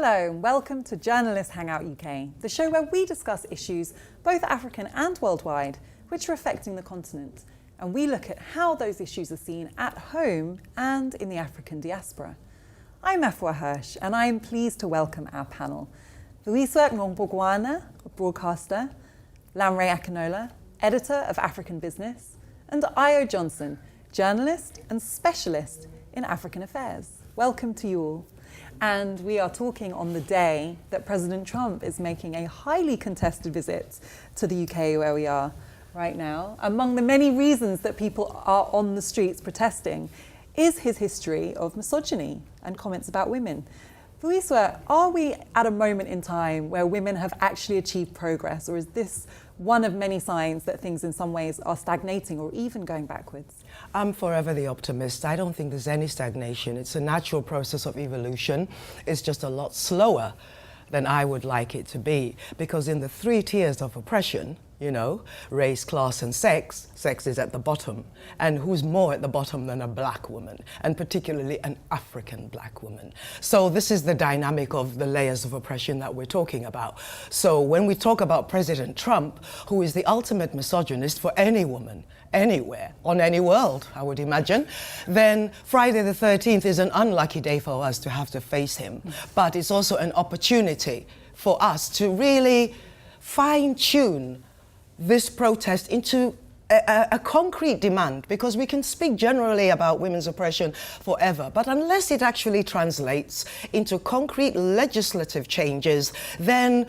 Hello and welcome to Journalist Hangout UK, the show where we discuss issues, both African and worldwide, which are affecting the continent. And we look at how those issues are seen at home and in the African diaspora. I'm Efwa Hirsch and I am pleased to welcome our panel. Luisa Ngongbogwana, a broadcaster, Lamre Akinola, editor of African Business, and Io Johnson, journalist and specialist in African affairs. Welcome to you all. And we are talking on the day that President Trump is making a highly contested visit to the UK where we are right now. Among the many reasons that people are on the streets protesting is his history of misogyny and comments about women. Luisa, are we at a moment in time where women have actually achieved progress, or is this one of many signs that things in some ways are stagnating or even going backwards? I'm forever the optimist. I don't think there's any stagnation. It's a natural process of evolution. It's just a lot slower than I would like it to be, because in the three tiers of oppression, you know, race, class and sex, sex is at the bottom. And who's more at the bottom than a black woman, and particularly an African black woman? So this is the dynamic of the layers of oppression that we're talking about. So when we talk about President Trump, who is the ultimate misogynist for any woman, anywhere, on any world, I would imagine, then Friday the 13th is an unlucky day for us to have to face him. But it's also an opportunity for us to really fine-tune this protest into a concrete demand, because we can speak generally about women's oppression forever, but unless it actually translates into concrete legislative changes, then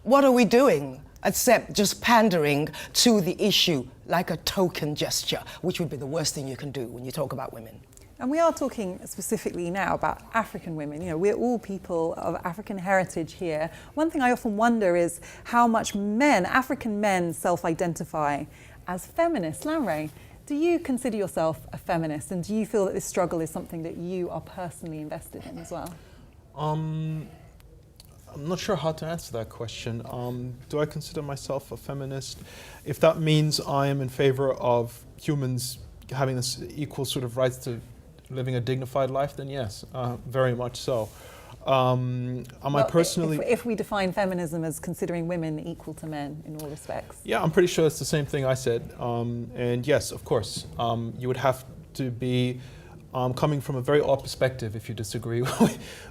what are we doing except just pandering to the issue like a token gesture, which would be the worst thing you can do when you talk about women. And we are talking specifically now about African women. You know, we're all people of African heritage here. One thing I often wonder is how much African men self-identify as feminists. Lamre, do you consider yourself a feminist, and do you feel that this struggle is something that you are personally invested in as well? I'm not sure how to answer that question. Do I consider myself a feminist? If that means I am in favor of humans having this equal sort of rights to living a dignified life, then yes, very much so. I personally... If we define feminism as considering women equal to men in all respects. Yeah, I'm pretty sure it's the same thing I said. And yes, of course, you would have to be coming from a very odd perspective if you disagree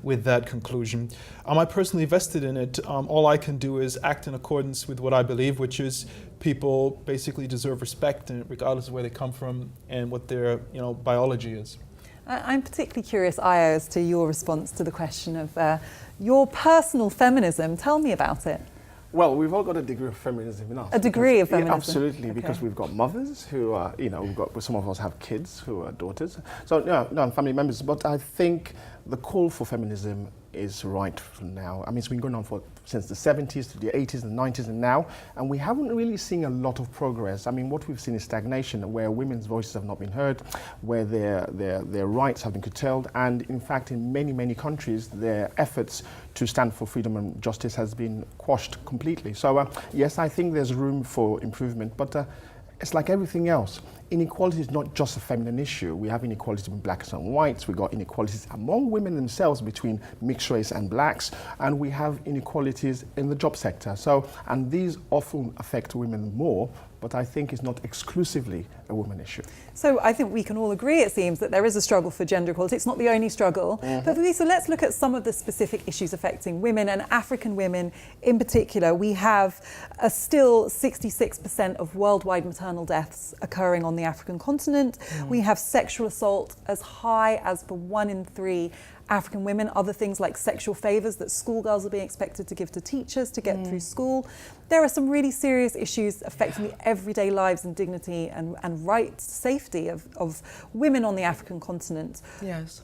with that conclusion. Am I personally vested in it? All I can do is act in accordance with what I believe, which is people basically deserve respect, and regardless of where they come from and what their biology is. I'm particularly curious, Io, as to your response to the question of your personal feminism. Tell me about it. Well, we've all got a degree of feminism in us. A degree of feminism? Yeah, absolutely, okay. Because we've got mothers who are, some of us have kids who are daughters. So, no, family members. But I think the call for feminism is right from now. I mean, it's been going on since the 70s to the 80s and 90s and now, and we haven't really seen a lot of progress. I mean, what we've seen is stagnation, where women's voices have not been heard, where their rights have been curtailed, and in fact, in many, many countries, their efforts to stand for freedom and justice has been quashed completely. So, yes, I think there's room for improvement, but it's like everything else. Inequality is not just a feminine issue. We have inequality between blacks and whites. We've got inequalities among women themselves between mixed race and blacks. And we have inequalities in the job sector. So, and these often affect women more, but I think it's not exclusively a women issue. So I think we can all agree, it seems, that there is a struggle for gender equality. It's not the only struggle. But Luisa, let's look at some of the specific issues affecting women, and African women in particular. We have still 66% of worldwide maternal deaths occurring on the African continent. We have sexual assault as high as for 1 in 3 African women, other things like sexual favours that schoolgirls are being expected to give to teachers to get through school. There are some really serious issues affecting the everyday lives and dignity and right safety of women on the African continent. Yes.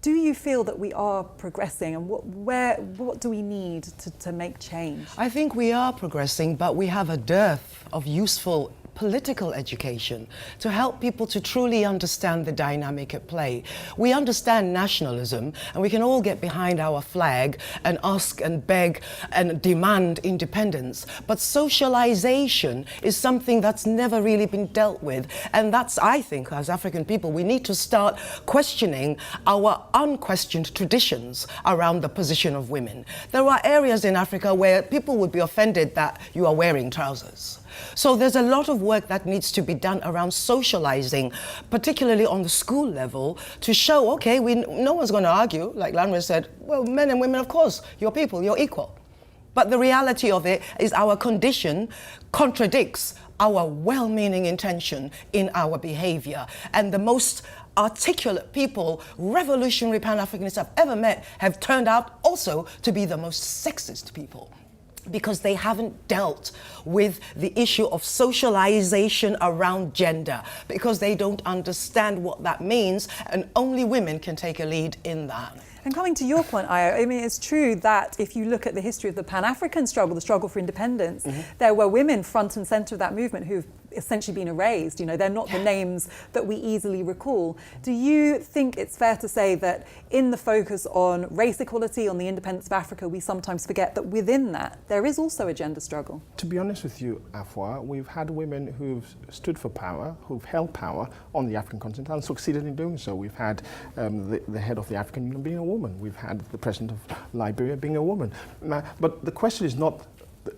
Do you feel that we are progressing, and what do we need to make change? I think we are progressing, but we have a dearth of useful political education to help people to truly understand the dynamic at play. We understand nationalism, and we can all get behind our flag and ask and beg and demand independence. But socialization is something that's never really been dealt with. And that's, I think, as African people, we need to start questioning our unquestioned traditions around the position of women. There are areas in Africa where people would be offended that you are wearing trousers. So there's a lot of work that needs to be done around socializing, particularly on the school level, to show, okay, no one's going to argue, like Lanre said, well, men and women, of course, you're people, you're equal. But the reality of it is our condition contradicts our well-meaning intention in our behavior. And the most articulate people, revolutionary Pan-Africanists I've ever met, have turned out also to be the most sexist people, because they haven't dealt with the issue of socialization around gender, because they don't understand what that means, and only women can take a lead in that. And coming to your point, Ayo, I mean, it's true that if you look at the history of the Pan-African struggle, the struggle for independence, there were women front and centre of that movement who've essentially been erased. You know, they're not the names that we easily recall. Do you think it's fair to say that in the focus on race equality, on the independence of Africa, we sometimes forget that within that, there is also a gender struggle? To be honest with you, Afua, we've had women who've stood for power, who've held power on the African continent and succeeded in doing so. We've had the head of the African Union being a woman. We've had the president of Liberia being a woman. But the question is not,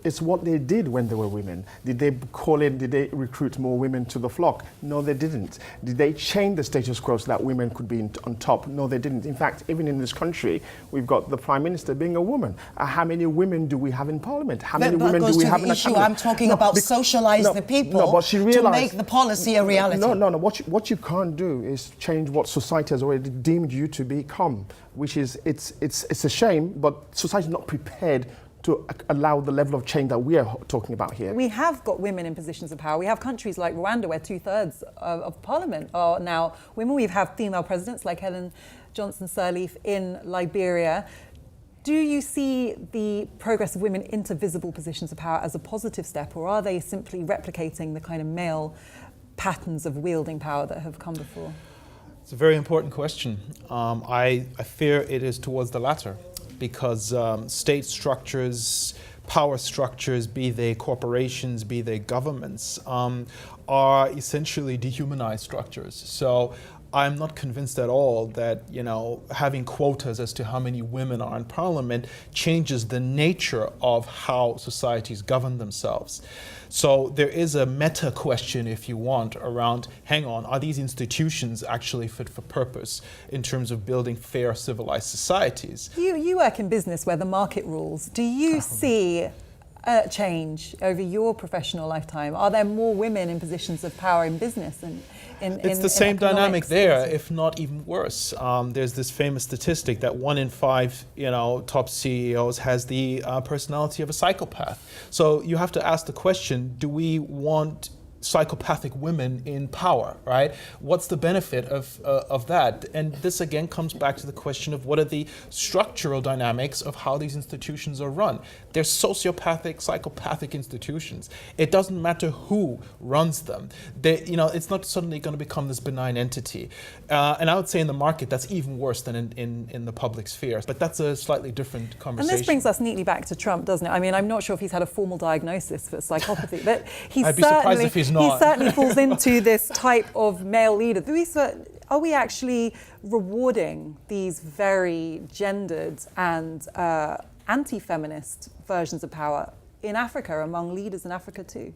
it's what they did when they were women. Did they did they recruit more women to the flock? No, they didn't. Did they change the status quo so that women could be on top? No, they didn't. In fact, even in this country, we've got the Prime Minister being a woman. How many women do we have in Parliament? How many women do we have in the cabinet? I'm talking about socialise the people to make the policy a reality. No. What you can't do is change what society has already deemed you to become, which is, it's a shame, but society is not prepared to allow the level of change that we are talking about here. We have got women in positions of power. We have countries like Rwanda where 2/3 of parliament are now women. We have female presidents like Helen Johnson Sirleaf in Liberia. Do you see the progress of women into visible positions of power as a positive step, or are they simply replicating the kind of male patterns of wielding power that have come before? It's a very important question. I fear it is towards the latter, because state structures, power structures, be they corporations, be they governments, are essentially dehumanized structures. So I'm not convinced at all that, you know, having quotas as to how many women are in parliament changes the nature of how societies govern themselves. So there is a meta question, if you want, around, hang on, are these institutions actually fit for purpose in terms of building fair, civilized societies? You work in business where the market rules. Do you see a change over your professional lifetime? Are there more women in positions of power in business and it's the same dynamic there, if not even worse. There's this famous statistic that 1 in 5, you know, top CEOs has the personality of a psychopath. So you have to ask the question: do we want psychopathic women in power, right? What's the benefit of that? And this again comes back to the question of what are the structural dynamics of how these institutions are run. They're sociopathic, psychopathic institutions. It doesn't matter who runs them. They, you know, it's not suddenly going to become this benign entity. And I would say in the market, that's even worse than in the public sphere. But that's a slightly different conversation. And this brings us neatly back to Trump, doesn't it? I mean, I'm not sure if he's had a formal diagnosis for psychopathy, but I'd be surprised if he's not. He certainly falls into this type of male leader. Are we actually rewarding these very gendered and anti-feminist versions of power in Africa, among leaders in Africa too?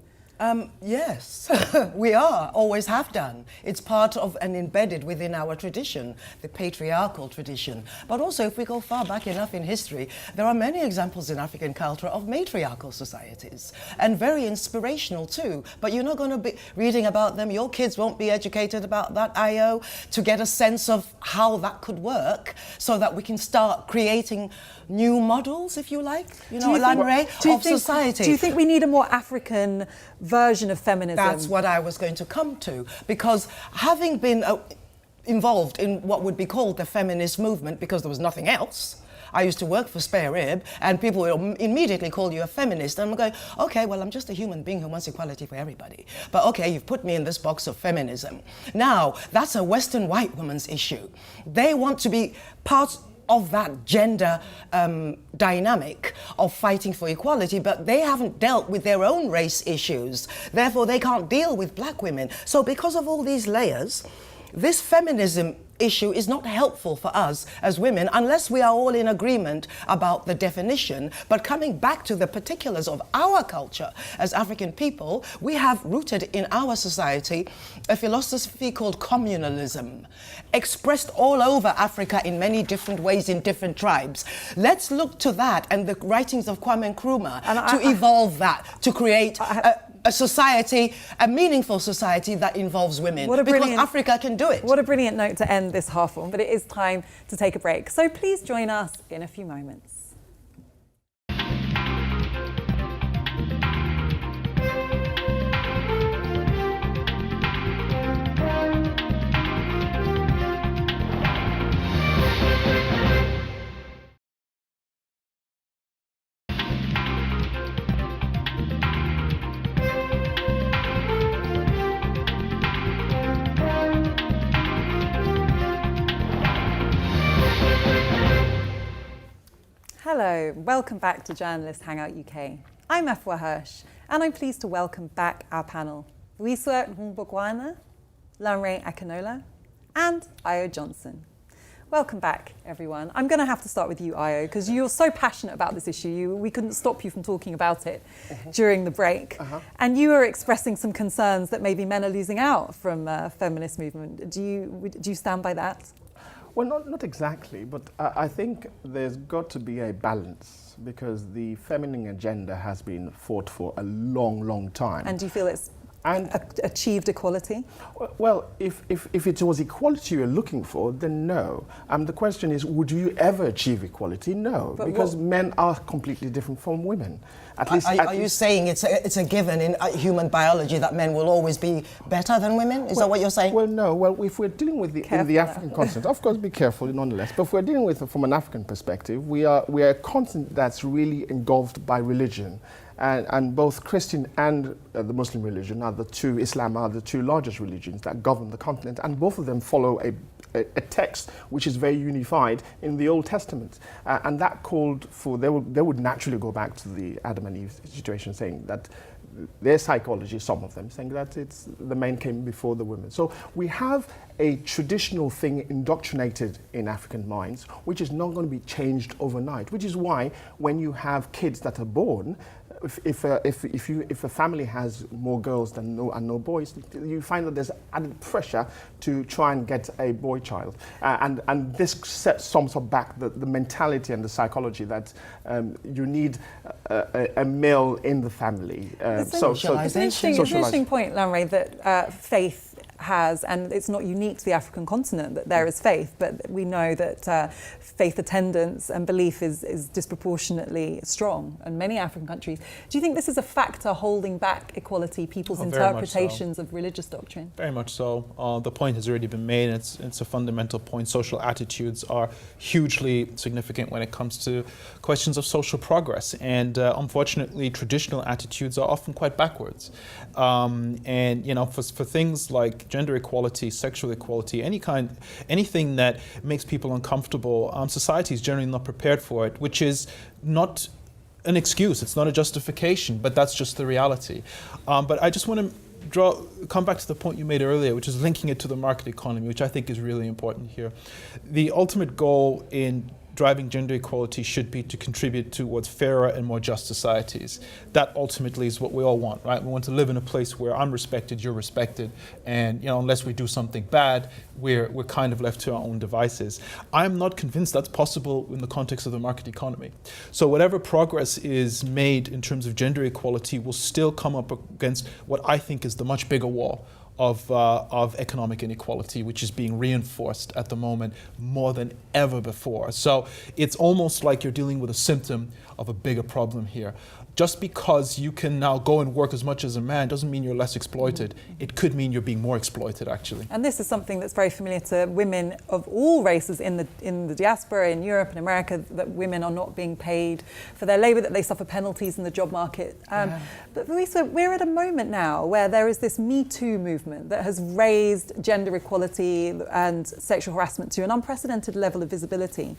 Yes, we are, always have done. It's part of and embedded within our tradition, the patriarchal tradition. But also, if we go far back enough in history, there are many examples in African culture of matriarchal societies, and very inspirational too. But you're not going to be reading about them. Your kids won't be educated about that, Ayo, to get a sense of how that could work, so that we can start creating new models, if you like, you know, of society. Do you think we need a more African version of feminism? That's what I was going to come to, because having been involved in what would be called the feminist movement, because there was nothing else, I used to work for Spare Rib, and people will immediately call you a feminist. And I'm going, okay, well, I'm just a human being who wants equality for everybody. But okay, you've put me in this box of feminism. Now, that's a Western white woman's issue. They want to be part of that gender dynamic of fighting for equality, but they haven't dealt with their own race issues. Therefore, they can't deal with black women. So because of all these layers, this feminism issue is not helpful for us as women unless we are all in agreement about the definition. But coming back to the particulars of our culture as African people, we have rooted in our society a philosophy called communalism, expressed all over Africa in many different ways in different tribes. Let's look to that and the writings of Kwame Nkrumah to evolve that, to create a society, a meaningful society that involves women, because Africa can do it. What a brilliant note to end this half on, but it is time to take a break. So please join us in a few moments. Hello, welcome back to Journalist Hangout UK. I'm Efwa Hirsch, and I'm pleased to welcome back our panel, Luisa Mbogwana, Lanre Akinola, and Io Johnson. Welcome back, everyone. I'm going to have to start with you, Io, because you're so passionate about this issue. We couldn't stop you from talking about it during the break. And you were expressing some concerns that maybe men are losing out from feminist movement. Do you stand by that? Well, not exactly, but I think there's got to be a balance, because the feminine agenda has been fought for a long, long time. And do you feel it's achieved equality? Well, if it was equality you're looking for, then no. The question is, would you ever achieve equality? No, but because men are completely different from women. At least, are you saying it's a given in human biology that men will always be better than women? Is that what you're saying? Well, no. Well, if we're dealing with in the African continent, of course, be careful nonetheless. But if we're dealing with from an African perspective, we are a continent that's really engulfed by religion. And both Christian and the Muslim religion Islam are the two largest religions that govern the continent, and both of them follow a text which is very unified in the Old Testament. And that called for, they would naturally go back to the Adam and Eve situation, saying that their psychology, some of them, saying that the men came before the women. So we have a traditional thing indoctrinated in African minds, which is not going to be changed overnight, which is why when you have kids that are born, if a family has more girls than no boys, you find that there's added pressure to try and get a boy child, and this sums up back the mentality and the psychology that you need a male in the family. It's an interesting point, Lanre, that faith has, and it's not unique to the African continent that there is faith, but we know that faith attendance and belief is disproportionately strong in many African countries. Do you think this is a factor holding back equality, people's interpretations of religious doctrine? Very much so. The point has already been made. It's a fundamental point. Social attitudes are hugely significant when it comes to questions of social progress, and unfortunately traditional attitudes are often quite backwards. And for things like gender equality, sexual equality, anything that makes people uncomfortable, society is generally not prepared for it, which is not an excuse, it's not a justification, but that's just the reality. But I just want to come back to the point you made earlier, which is linking it to the market economy, which I think is really important here. The ultimate goal in driving gender equality should be to contribute towards fairer and more just societies. That ultimately is what we all want, right? We want to live in a place where I'm respected, you're respected, and unless we do something bad, we're kind of left to our own devices. I'm not convinced that's possible in the context of the market economy. So whatever progress is made in terms of gender equality will still come up against what I think is the much bigger wall of economic inequality, which is being reinforced at the moment more than ever before. So it's almost like you're dealing with a symptom of a bigger problem here. Just because you can now go and work as much as a man doesn't mean you're less exploited. It could mean you're being more exploited, actually. And this is something that's very familiar to women of all races in the diaspora, in Europe and America, that women are not being paid for their labour, that they suffer penalties in the job market. But Louisa, we're at a moment now where there is this Me Too movement that has raised gender equality and sexual harassment to an unprecedented level of visibility.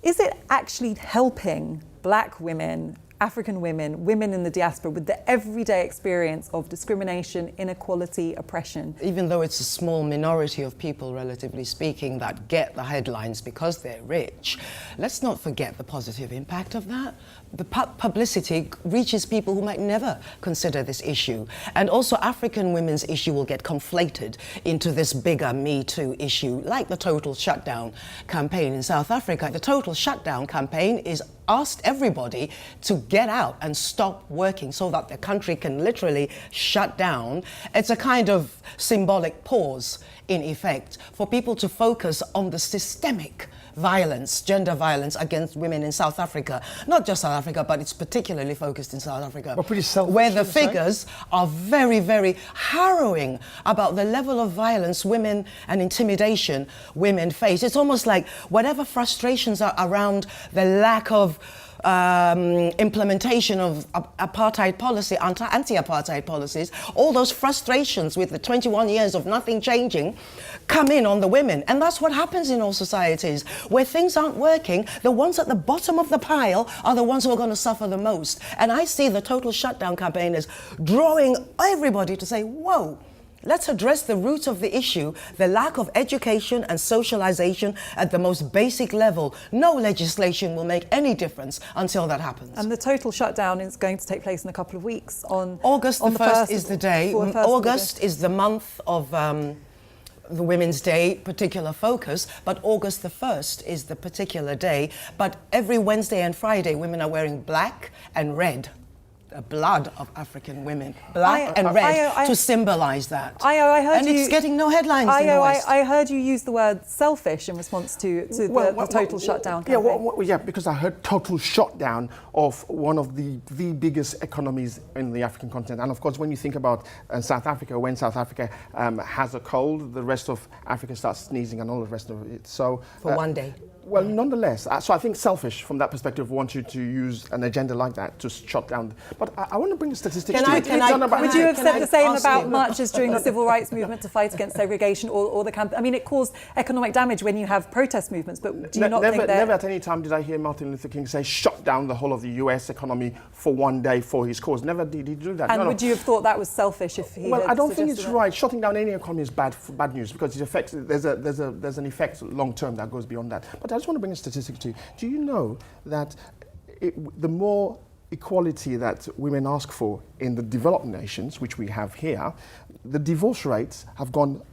Is it actually helping black women, African women, women in the diaspora with the everyday experience of discrimination, inequality, oppression? Even though it's a small minority of people, relatively speaking, that get the headlines because they're rich, let's not forget the positive impact of that. The publicity reaches people who might never consider this issue. And also African women's issue will get conflated into this bigger Me Too issue, like the total shutdown campaign in South Africa. The total shutdown campaign is asked everybody to get out and stop working so that the country can literally shut down. It's a kind of symbolic pause, in effect, for people to focus on the systemic violence, gender violence against women in South Africa. Not just South Africa, but it's particularly focused in South Africa. But pretty selfish, where the figures are very, very harrowing about the level of violence women and intimidation women face. It's almost like whatever frustrations are around the lack of implementation of apartheid policy, anti-apartheid policies, all those frustrations with the 21 years of nothing changing come in on the women. And that's what happens in all societies. Where things aren't working, the ones at the bottom of the pile are the ones who are going to suffer the most. And I see the total shutdown campaign as drawing everybody to say, whoa, let's address the root of the issue, the lack of education and socialization at the most basic level. No legislation will make any difference until that happens. And the total shutdown is going to take place in a couple of weeks on August on the 1st is the day. August is the month of the Women's Day particular focus, but August the 1st is the particular day. But every Wednesday and Friday, women are wearing black and red. The blood of African women, black and red, to symbolize that. And it's getting no headlines in the West. I heard you use the word selfish in response to the total shutdown campaign. Yeah, because I heard total shutdown of one of the biggest economies in the African continent. And of course, when you think about South Africa, when South Africa has a cold, the rest of Africa starts sneezing and all the rest of it. So for one day. Well, nonetheless, so I think selfish from that perspective want you to use an agenda like that to shut down. But I want to bring the statistics would you have said the same about marches during the civil rights movement to fight against segregation or the campaign? I mean, it caused economic damage when you have protest movements, but do you not think that... Never at any time did I hear Martin Luther King say shut down the whole of the US economy for one day for his cause. Never did he do that. And would you have thought that was selfish if he Well, had I don't think it's that? right. Shutting down any economy is bad news because it affects, there's an effect long term that goes beyond that. But I just want to bring a statistic to you. Do you know that the more equality that women ask for in the developed nations, which we have here, the divorce rates have gone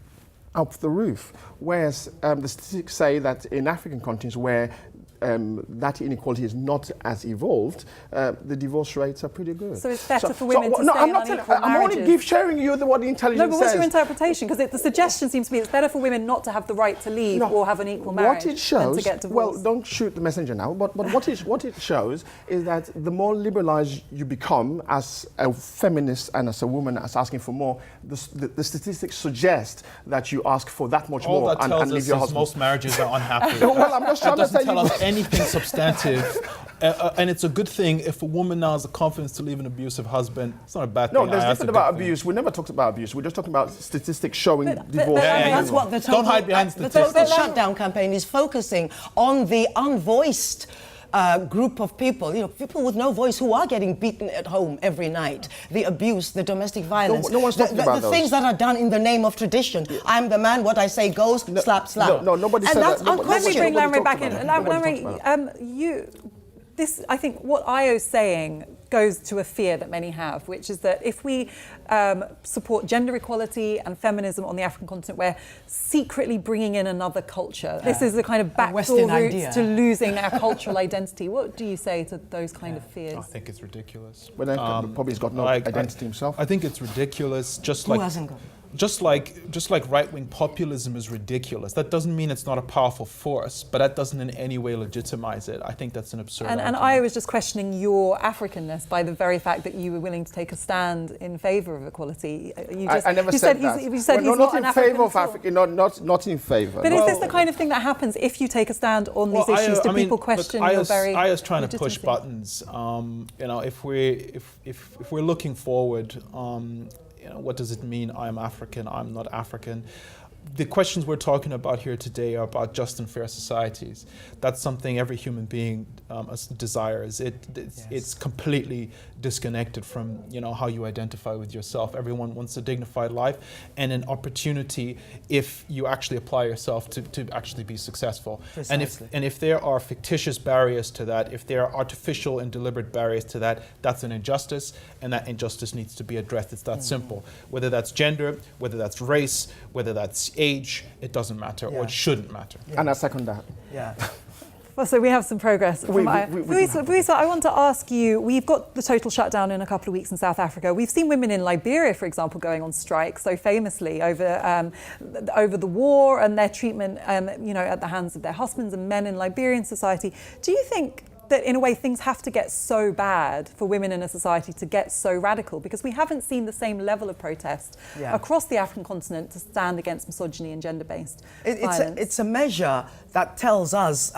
up the roof. Whereas the statistics say that in African countries where that inequality is not as evolved, the divorce rates are pretty good. So it's better for women to stay in unequal I'm only sharing you what the intelligence says. No, but what's your interpretation? Because the suggestion seems to be it's better for women not to have the right to leave or have an equal marriage what it shows, than to get divorced. Well, don't shoot the messenger now, but what it shows is that the more liberalised you become as a feminist and as a woman as asking for more, the statistics suggest that you ask for that much more and leave your husband. Most marriages are unhappy. Well, I'm just trying to tell you anything substantive. And it's a good thing if a woman now has the confidence to leave an abusive husband. It's not a bad thing. No, there's nothing about abuse. We never talked about abuse. We're just talking about statistics showing divorce. That's what the total, don't hide behind statistics. The shutdown campaign is focusing on the unvoiced group of people, people with no voice who are getting beaten at home every night. The abuse, the domestic violence, no one's talking about those. Things that are done in the name of tradition. Yeah. I'm the man, what I say goes, slap, slap. No, nobody said that. Let me bring Lamre back in. Lamre, I think what Ayo's saying goes to a fear that many have, which is that if we support gender equality and feminism on the African continent, we're secretly bringing in another culture. This is the kind of backdoor route to losing our cultural identity. What do you say to those kind of fears? I think it's ridiculous. Well, probably he's got no identity himself. I think it's ridiculous. Who hasn't got? just like right-wing populism is ridiculous, that doesn't mean it's not a powerful force, but that doesn't in any way legitimize it. I think that's an absurd And I was just questioning your Africanness by the very fact that you were willing to take a stand in favour of equality. I never said that. You said well, he's not an in favour of African. Africa, not in favour. But is this the kind of thing that happens if you take a stand on these issues? Do people question your very Aya's trying to push legitimacy? buttons. If we're looking forward, what does it mean? I'm African. I'm not African. The questions we're talking about here today are about just and fair societies. That's something every human being desires. It's completely disconnected from how you identify with yourself. Everyone wants a dignified life and an opportunity if you actually apply yourself to actually be successful. Precisely. And if there are fictitious barriers to that, if there are artificial and deliberate barriers to that, that's an injustice, and that injustice needs to be addressed. It's that simple. Whether that's gender, whether that's race, whether that's age, it doesn't matter, or it shouldn't matter. And I second that. Yeah. Well, so we have some progress. We Louisa, I want to ask you, we've got the total shutdown in a couple of weeks in South Africa. We've seen women in Liberia, for example, going on strike so famously over the war and their treatment at the hands of their husbands and men in Liberian society. Do you think that in a way things have to get so bad for women in a society to get so radical? Because we haven't seen the same level of protest across the African continent to stand against misogyny and gender-based violence. It's a measure that tells us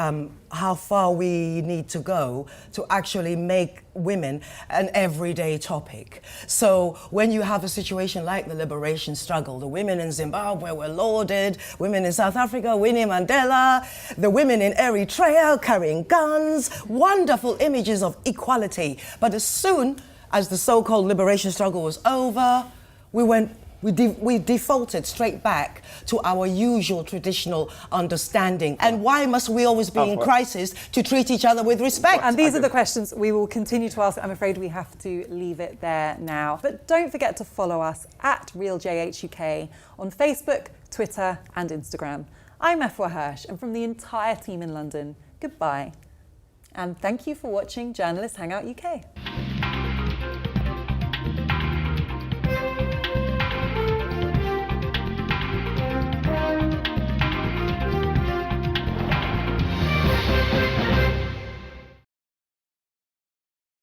how far we need to go to actually make women an everyday topic. So when you have a situation like the liberation struggle, the women in Zimbabwe were lauded, women in South Africa, Winnie Mandela, the women in Eritrea carrying guns, wonderful images of equality. But as soon as the so-called liberation struggle was over, we defaulted straight back to our usual traditional understanding. And why must we always be in crisis to treat each other with respect? And these are the questions we will continue to ask. I'm afraid we have to leave it there now. But don't forget to follow us at RealJHUK on Facebook, Twitter and Instagram. I'm Efwa Hirsch, and from the entire team in London, goodbye. And thank you for watching Journalist Hangout UK.